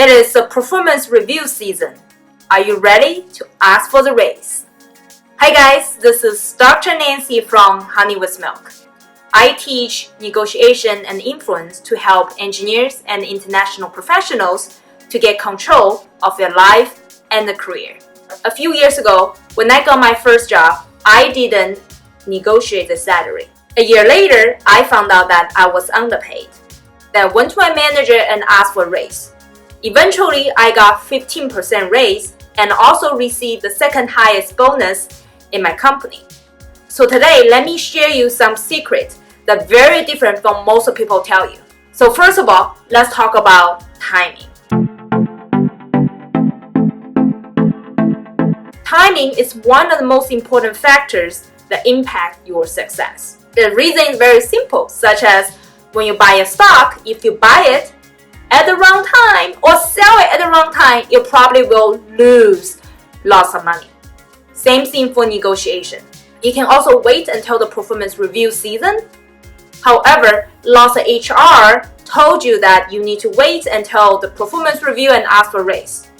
It is the performance review season. Are you ready to ask for the raise? Hi guys, this is Dr. Nancy from Honey with Milk. I teach negotiation and influence to help engineers and international professionals to get control of their life and their career. A few years ago, when I got my first job, I didn't negotiate the salary. A year later, I found out that I was underpaid. Then I went to my manager and asked for a raise. Eventually, I got 15% raise and also received the second highest bonus in my company. So today, let me share you some secrets that are very different from most people tell you. So first of all, let's talk about timing. Timing is one of the most important factors that impact your success. The reason is very simple, such as when you buy a stock, if you buy it at the wrong time or sell it at the wrong time, you probably will lose lots of money. Same thing for negotiation. You can also wait until the performance review season. However, lots of HR told you that you need to wait until the performance review and ask for a raise.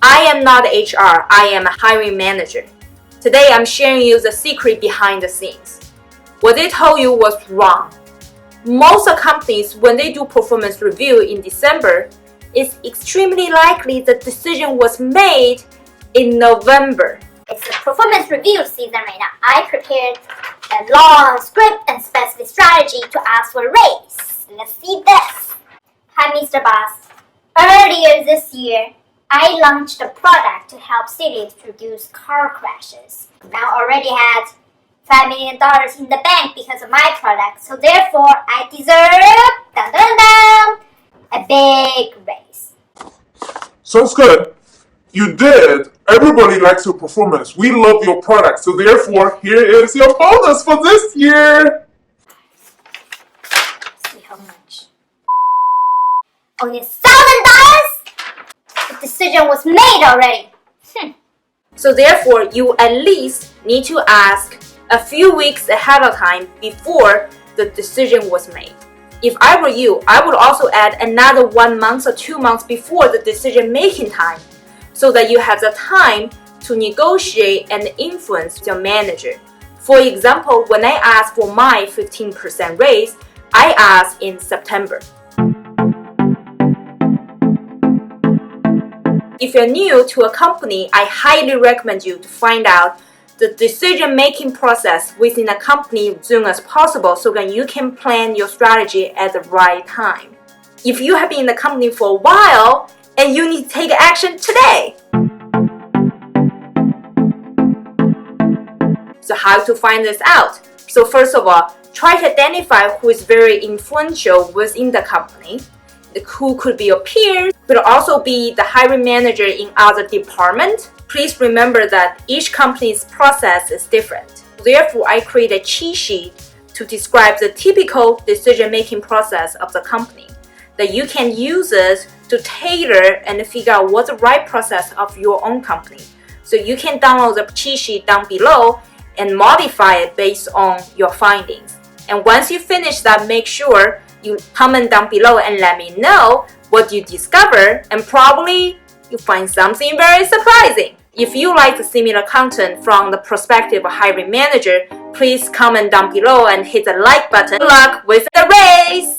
I am not HR, I am a hiring manager. Today I'm sharing you the secret behind the scenes. What they told you was wrong. Most companies, when they do performance review in December, it's extremely likely the decision was made in November. It's the performance review season right now. I prepared a long script and specific strategy to ask for a raise. Let's see this. Hi, Mr. Boss. Earlier this year, I launched a product to help cities reduce car crashes. Now already had $5 million in the bank because of my product. So therefore, I deserve a big raise. Sounds good. You did. Everybody likes your performance. We love your product. So therefore, here is your bonus for this year. See how much? Only $1,000? The decision was made already. So therefore, you at least need to ask a few weeks ahead of time before the decision was made. If I were you, I would also add another 1 month or 2 months before the decision making time so that you have the time to negotiate and influence your manager. For example, when I asked for my 15% raise, I asked in September. If you're new to a company, I highly recommend you to find out the decision-making process within a company as soon as possible so that you can plan your strategy at the right time. If you have been in the company for a while and you need to take action today. So how to find this out? So first of all, try to identify who is very influential within the company. Who could be your peers, could also be the hiring manager in other departments. Please remember that each company's process is different. Therefore, I create a cheat sheet to describe the typical decision-making process of the company that you can use it to tailor and figure out what's the right process of your own company. So you can download the cheat sheet down below and modify it based on your findings. And once you finish that, make sure you comment down below and let me know what you discover, and probably you find something very surprising. If you like the similar content from the perspective of hiring manager, please comment down below and hit the like button. Good luck with the race!